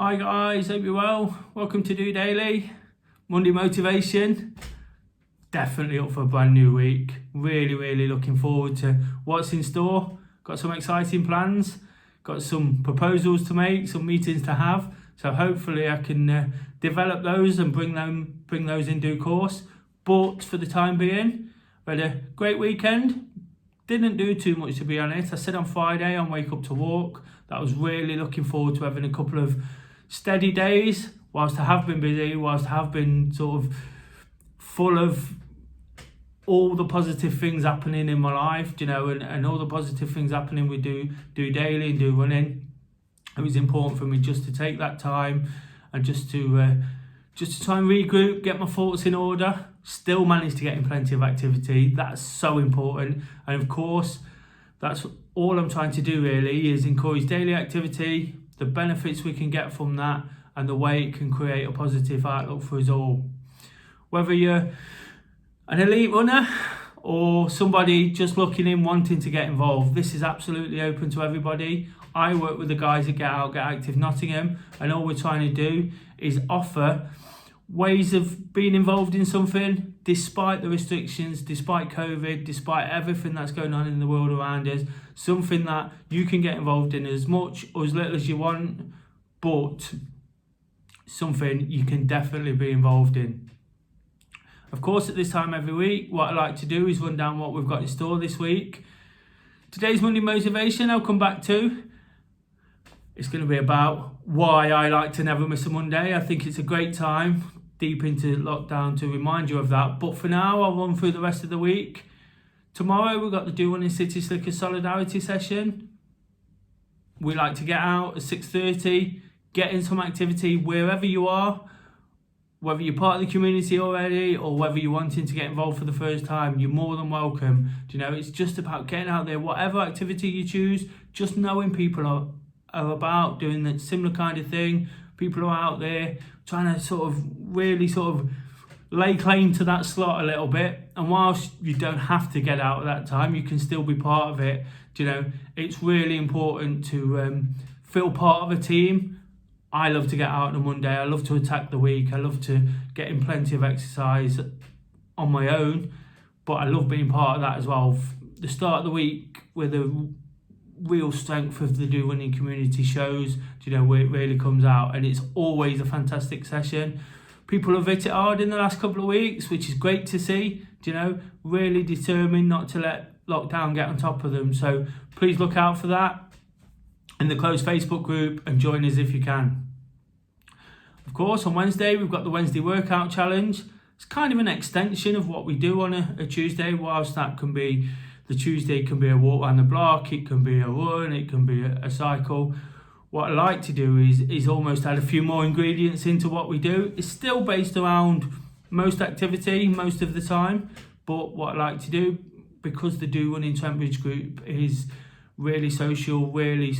Hi guys, hope you're well. Welcome to DOdaily. Monday motivation. Definitely up for a brand new week. Really looking forward to what's in store. Got some exciting plans. Got some proposals to make, some meetings to have. So hopefully I can develop those and bring those in due course. But for the time being, we had a great weekend. Didn't do too much, to be honest. I said on Friday on Wake Up to Walk that I was really looking forward to having a couple of steady days. Whilst I have been busy, whilst I have been sort of full of all the positive things happening in my life, and all the positive things happening with do daily and do running, it was important for me just to take that time and just to try and regroup, get my thoughts in order. Still managed to get in plenty of activity. That's so important. And of course, that's all I'm trying to do really, is encourage daily activity, the benefits we can get from that, and the way it can create a positive outlook for us all. Whether you're an elite runner or somebody just looking in wanting to get involved, this is absolutely open to everybody. I work with the guys at Get Out, Get Active Nottingham, and all we're trying to do is offer ways of being involved in something despite the restrictions, despite COVID, despite everything that's going on in the world around us. Something that you can get involved in as much or as little as you want, but something you can definitely be involved in. Of course, at this time every week, what I like to do is run down what we've got in store this week. Today's Monday motivation I'll come back to. It's going to be about why I like to never miss a Monday. I think it's a great time deep into lockdown to remind you of that. But for now, I'll run through the rest of the week. Tomorrow, we've got the Do One in City Slickers Solidarity session. We like to get out at 6:30, get in some activity wherever you are, whether you're part of the community already or whether you're wanting to get involved for the first time. You're more than welcome. It's just about getting out there, whatever activity you choose, just knowing people are about doing that similar kind of thing. People are out there trying to really lay claim to that slot a little bit. And whilst you don't have to get out at that time, you can still be part of it. It's really important to feel part of a team. I love to get out on a Monday. I love to attack the week. I love to get in plenty of exercise on my own, but I love being part of that as well. The start of the week with a real strength of the Do Running community shows, where it really comes out, and it's always a fantastic session. People have hit it hard in the last couple of weeks, which is great to see, really determined not to let lockdown get on top of them. So please look out for that in the closed Facebook group and join us if you can. Of course, on Wednesday, we've got the Wednesday Workout Challenge. It's kind of an extension of what we do on a Tuesday, whilst that can be, the Tuesday can be a walk around the block, it can be a run, it can be a cycle. What I like to do is almost add a few more ingredients into what we do. It's still based around most activity, most of the time, but what I like to do, because the Do Running Trent group is really social, really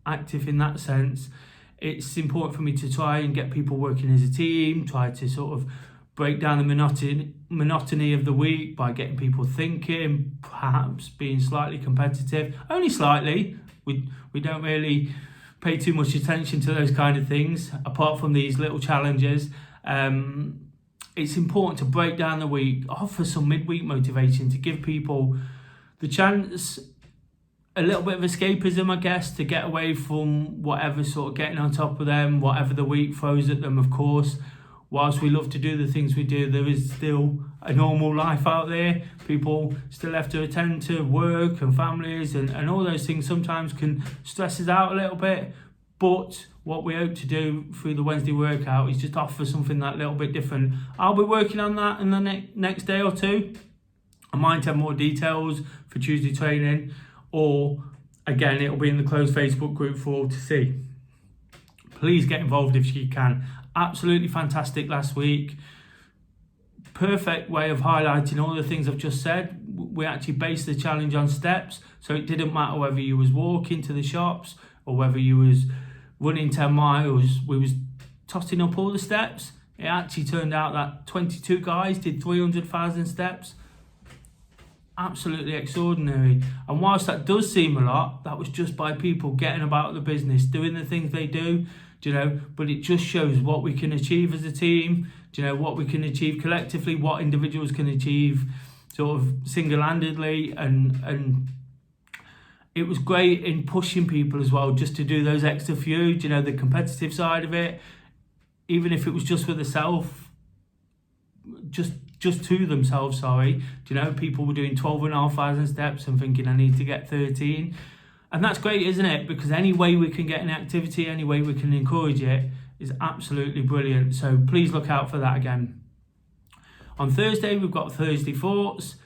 active in that sense, it's important for me to try and get people working as a team, try to break down the monotony of the week by getting people thinking, perhaps being slightly competitive, only slightly. We don't really pay too much attention to those kind of things, apart from these little challenges. It's important to break down the week, offer some midweek motivation to give people the chance, a little bit of escapism, I guess, to get away from whatever getting on top of them, whatever the week throws at them. Of course, whilst we love to do the things we do, there is still a normal life out there. People still have to attend to work and families and all those things sometimes can stress us out a little bit. But what we hope to do through the Wednesday workout is just offer something that little bit different. I'll be working on that in the next day or two. I might have more details for Tuesday training, or again, it'll be in the closed Facebook group for all to see. Please get involved if you can. Absolutely fantastic last week. Perfect way of highlighting all the things I've just said. We actually based the challenge on steps, so it didn't matter whether you was walking to the shops or whether you was running 10 miles. We was tossing up all the steps. It actually turned out that 22 guys did 300,000 steps. Absolutely extraordinary. And whilst that does seem a lot, that was just by people getting about the business, doing the things they do, but it just shows what we can achieve as a team, what we can achieve collectively, what individuals can achieve sort of single-handedly, and it was great in pushing people as well, just to do those extra few, the competitive side of it, even if it was just for themselves, just to themselves, people were doing 12,500 steps and thinking I need to get 13. And that's great, isn't it? Because any way we can get an activity, any way we can encourage it is absolutely brilliant. So please look out for that again. On Thursday, we've got Thursday Thoughts.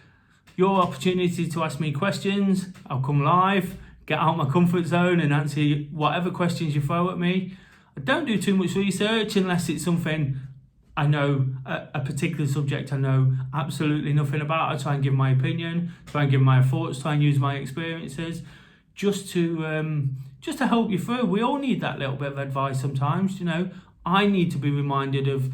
Your opportunity to ask me questions. I'll come live, get out my comfort zone and answer whatever questions you throw at me. I don't do too much research unless it's something I know, a particular subject I know absolutely nothing about. I try and give my opinion, try and give my thoughts, try and use my experiences just to help you through. We all need that little bit of advice sometimes, I need to be reminded of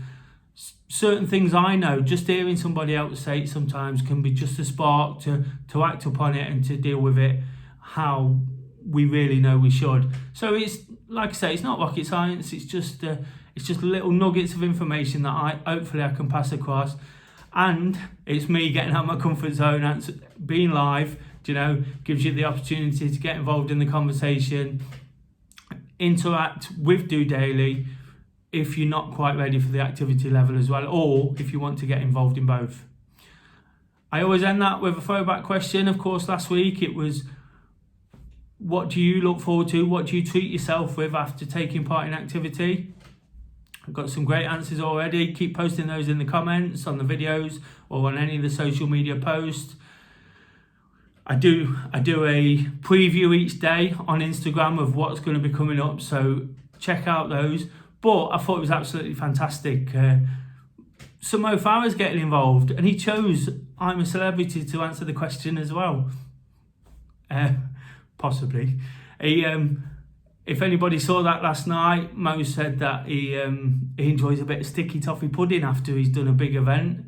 certain things I know. Just hearing somebody else say it sometimes can be just a spark to act upon it and to deal with it how we really know we should. So it's, like I say, it's not rocket science. It's just little nuggets of information that hopefully I can pass across. And it's me getting out of my comfort zone, being live, gives you the opportunity to get involved in the conversation, interact with DOdaily if you're not quite ready for the activity level as well, or if you want to get involved in both. I always end that with a throwback question. Of course, last week it was, what do you look forward to? What do you treat yourself with after taking part in activity? I've got some great answers already. Keep posting those in the comments, on the videos, or on any of the social media posts. I do a preview each day on Instagram of what's going to be coming up, so check out those. But I thought it was absolutely fantastic. Sir Mo Farah's getting involved, and he chose I'm a Celebrity to answer the question as well. Possibly. If anybody saw that last night, Mo said that he enjoys a bit of sticky toffee pudding after he's done a big event.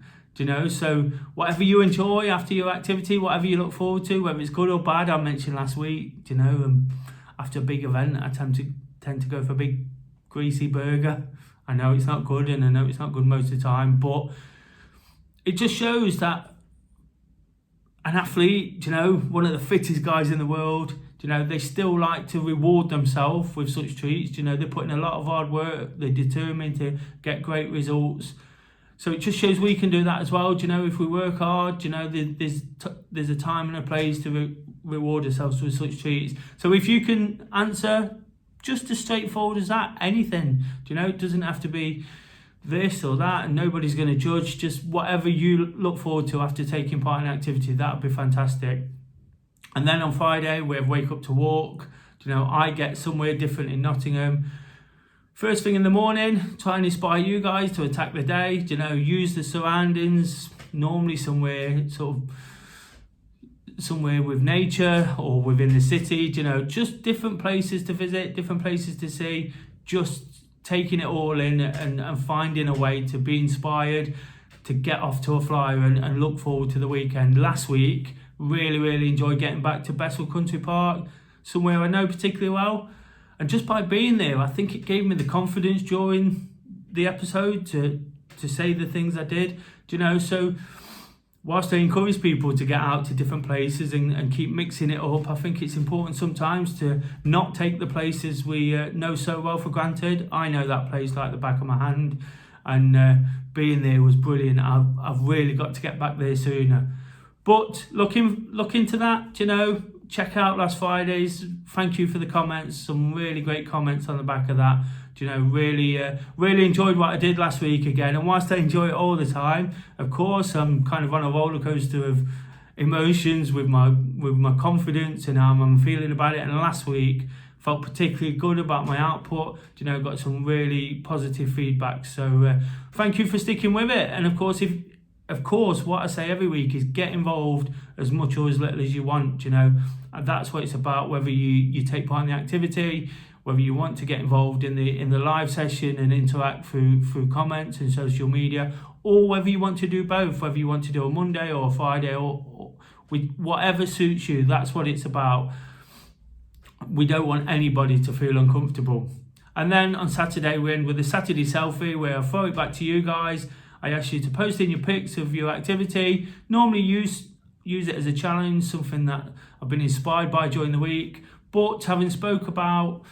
So whatever you enjoy after your activity, whatever you look forward to, whether it's good or bad, I mentioned last week, after a big event, I tend to go for a big greasy burger. I know it's not good, and I know it's not good most of the time, but it just shows that an athlete, one of the fittest guys in the world, they still like to reward themselves with such treats. They put in a lot of hard work, they're determined to get great results. So it just shows we can do that as well. If we work hard, there's a time and a place to reward ourselves with such treats. So if you can answer just as straightforward as that, anything, it doesn't have to be this or that, and nobody's going to judge. Just whatever you look forward to after taking part in an activity, that would be fantastic. And then on Friday, we have Wake Up to Walk. I get somewhere different in Nottingham. First thing in the morning, try and inspire you guys to attack the day. Use the surroundings, normally somewhere with nature or within the city. Just different places to visit, different places to see. Just taking it all in and finding a way to be inspired, to get off to a flyer and look forward to the weekend. Last week, really enjoyed getting back to Bessel Country Park, somewhere I know particularly well. And just by being there, I think it gave me the confidence during the episode to say the things I did. So whilst I encourage people to get out to different places and keep mixing it up, I think it's important sometimes to not take the places we know so well for granted. I know that place like the back of my hand, and being there was brilliant. I've really got to get back there sooner. But look into that, check out last Friday's. Thank you for the comments. Some really great comments on the back of that. Really enjoyed what I did last week again. And whilst I enjoy it all the time, of course, I'm kind of on a roller coaster of emotions with my confidence and how I'm feeling about it. And last week, felt particularly good about my output. Got some really positive feedback. So thank you for sticking with it. And of course, what I say every week is get involved as much or as little as you want, and that's what it's about, whether you take part in the activity, whether you want to get involved in the live session and interact through comments and social media, or whether you want to do both, whether you want to do a Monday or a Friday or with whatever suits you. That's what it's about. We don't want anybody to feel uncomfortable. And then on Saturday, we end with a Saturday selfie where I throw it back to you guys. I ask you to post in your pics of your activity. Normally use it as a challenge, something that I've been inspired by during the week. But having spoke about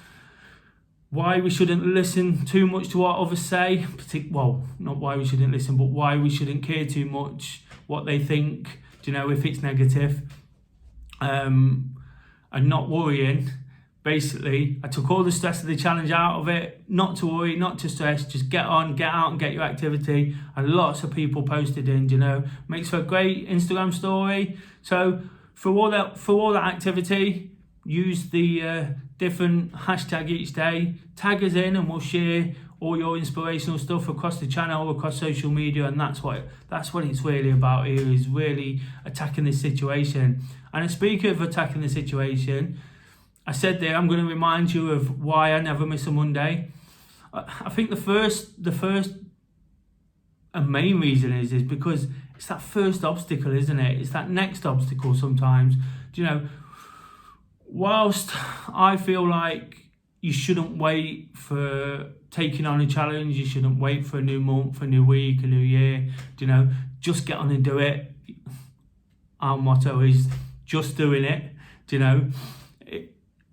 why we shouldn't listen too much to what others say, well, not why we shouldn't listen, but why we shouldn't care too much what they think, if it's negative, and not worrying. Basically, I took all the stress of the challenge out of it. Not to worry, not to stress, just get on, get out and get your activity. And lots of people posted in, makes for a great Instagram story. So for all that activity, use the different hashtag each day, tag us in, and we'll share all your inspirational stuff across the channel, across social media. And that's what it's really about here, is really attacking this situation. And speaking of attacking the situation, I said there, I'm going to remind you of why I never miss a Monday. I think the first and main reason is because it's that first obstacle, isn't it? It's that next obstacle sometimes. Whilst I feel like you shouldn't wait for taking on a challenge, you shouldn't wait for a new month, a new week, a new year, just get on and do it. Our motto is just doing it,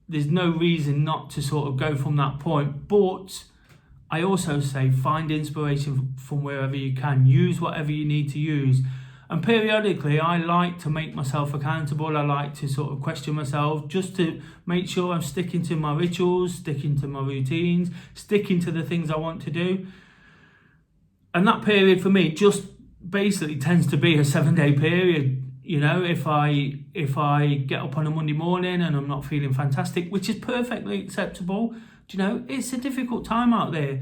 There's no reason not to sort of go from that point. But I also say find inspiration from wherever you can. Use whatever you need to use. And periodically, I like to make myself accountable. I like to sort of question myself just to make sure I'm sticking to my rituals, sticking to my routines, sticking to the things I want to do. And that period for me just basically tends to be a 7-day period. If I get up on a Monday morning and I'm not feeling fantastic, which is perfectly acceptable, it's a difficult time out there.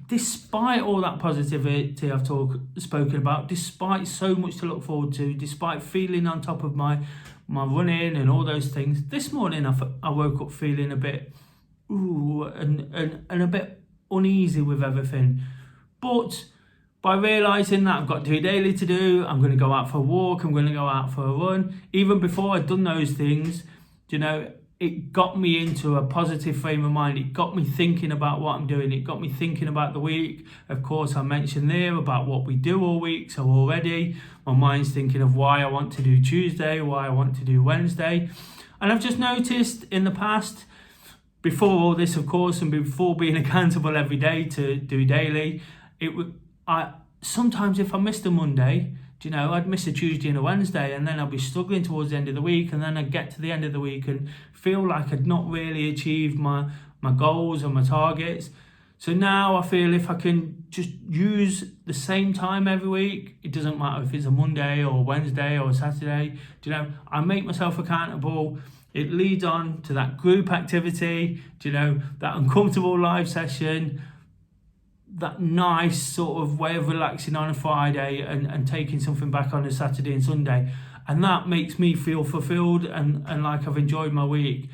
Despite all that positivity I've spoken about, despite so much to look forward to, despite feeling on top of my running and all those things, this morning I woke up feeling a bit and a bit uneasy with everything. But by realising that I've got DOdaily to do, I'm going to go out for a walk, I'm going to go out for a run. Even before I'd done those things, it got me into a positive frame of mind. It got me thinking about what I'm doing. It got me thinking about the week. Of course, I mentioned there about what we do all week. So already my mind's thinking of why I want to do Tuesday, why I want to do Wednesday. And I've just noticed in the past, before all this, of course, and before being accountable every day to DOdaily, sometimes if I missed a Monday, I'd miss a Tuesday and a Wednesday, and then I'd be struggling towards the end of the week, and then I'd get to the end of the week and feel like I'd not really achieved my goals or my targets. So now I feel if I can just use the same time every week, it doesn't matter if it's a Monday or a Wednesday or a Saturday, I make myself accountable. It leads on to that group activity, that uncomfortable live session, that nice sort of way of relaxing on a Friday and taking something back on a Saturday and Sunday. And that makes me feel fulfilled and like I've enjoyed my week.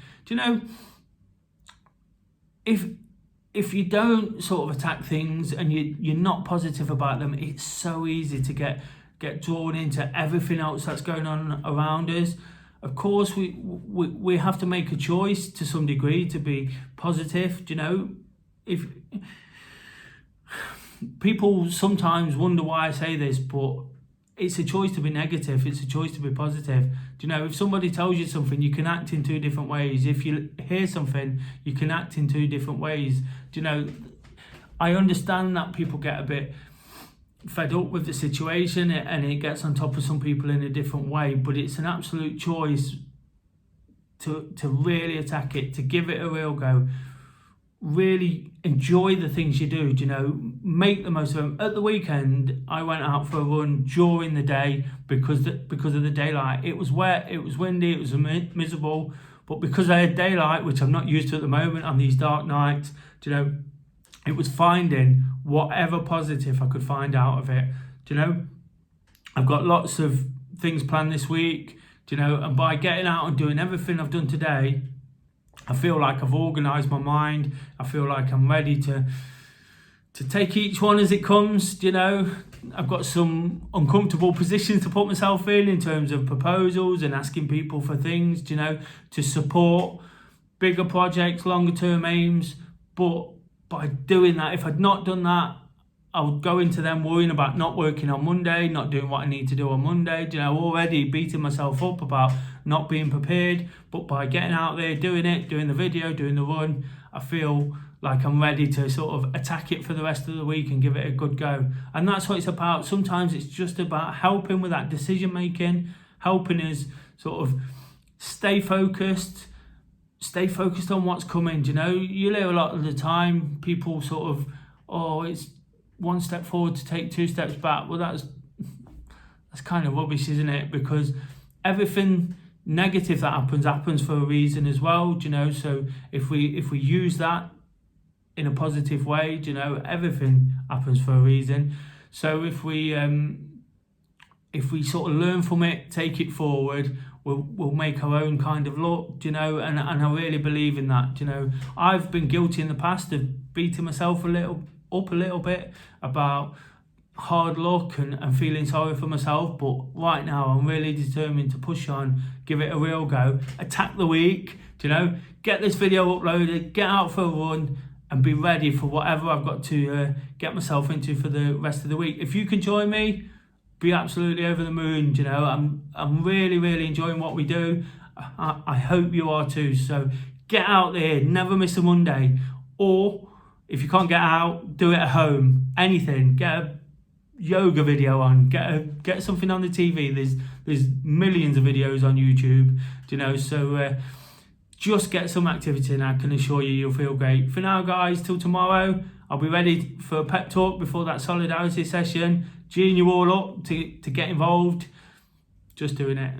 If you don't sort of attack things and you're not positive about them, it's so easy to get drawn into everything else that's going on around us. Of course, we have to make a choice to some degree to be positive. If people sometimes wonder why I say this, but it's a choice to be negative. It's a choice to be positive. If somebody tells you something, you can act in 2 different ways. If you hear something, you can act in 2 different ways. I understand that people get a bit fed up with the situation and it gets on top of some people in a different way, but it's an absolute choice to really attack it, to give it a real go. Really enjoy the things you do, make the most of them. At the weekend, I went out for a run during the day because of the daylight. It was wet, it was windy, it was miserable, but because I had daylight, which I'm not used to at the moment on these dark nights, it was finding whatever positive I could find out of it. I've got lots of things planned this week, and by getting out and doing everything I've done today, I feel like I've organised my mind. I feel like I'm ready to take each one as it comes. I've got some uncomfortable positions to put myself in terms of proposals and asking people for things, to support bigger projects, longer term aims. But by doing that, if I'd not done that, I would go into them worrying about not working on Monday, not doing what I need to do on Monday, already beating myself up about not being prepared. But by getting out there, doing it, doing the video, doing the run, I feel like I'm ready to sort of attack it for the rest of the week and give it a good go. And that's what it's about. Sometimes it's just about helping with that decision making, helping us sort of stay focused on what's coming. You hear a lot of the time people sort of, it's one step forward to take 2 steps back. Well, that's kind of rubbish, isn't it? Because everything negative that happens for a reason as well. So if we use that in a positive way, everything happens for a reason. So if we sort of learn from it, take it forward, we'll make our own kind of luck, and I really believe in that. I've been guilty in the past of beating myself a little bit about hard luck and feeling sorry for myself, but right now I'm really determined to push on, give it a real go, attack the week, get this video uploaded, get out for a run, and be ready for whatever I've got to get myself into for the rest of the week. If you can join me, be absolutely over the moon. I'm really, really enjoying what we do. I hope you are too. So get out there, never miss a Monday. Or if you can't get out, do it at home. Anything. Get a yoga video on. Get something on the TV. There's millions of videos on YouTube. So just get some activity, and I can assure you'll feel great. For now, guys, till tomorrow, I'll be ready for a pep talk before that solidarity session. Geeing you all up to get involved. Just doing it.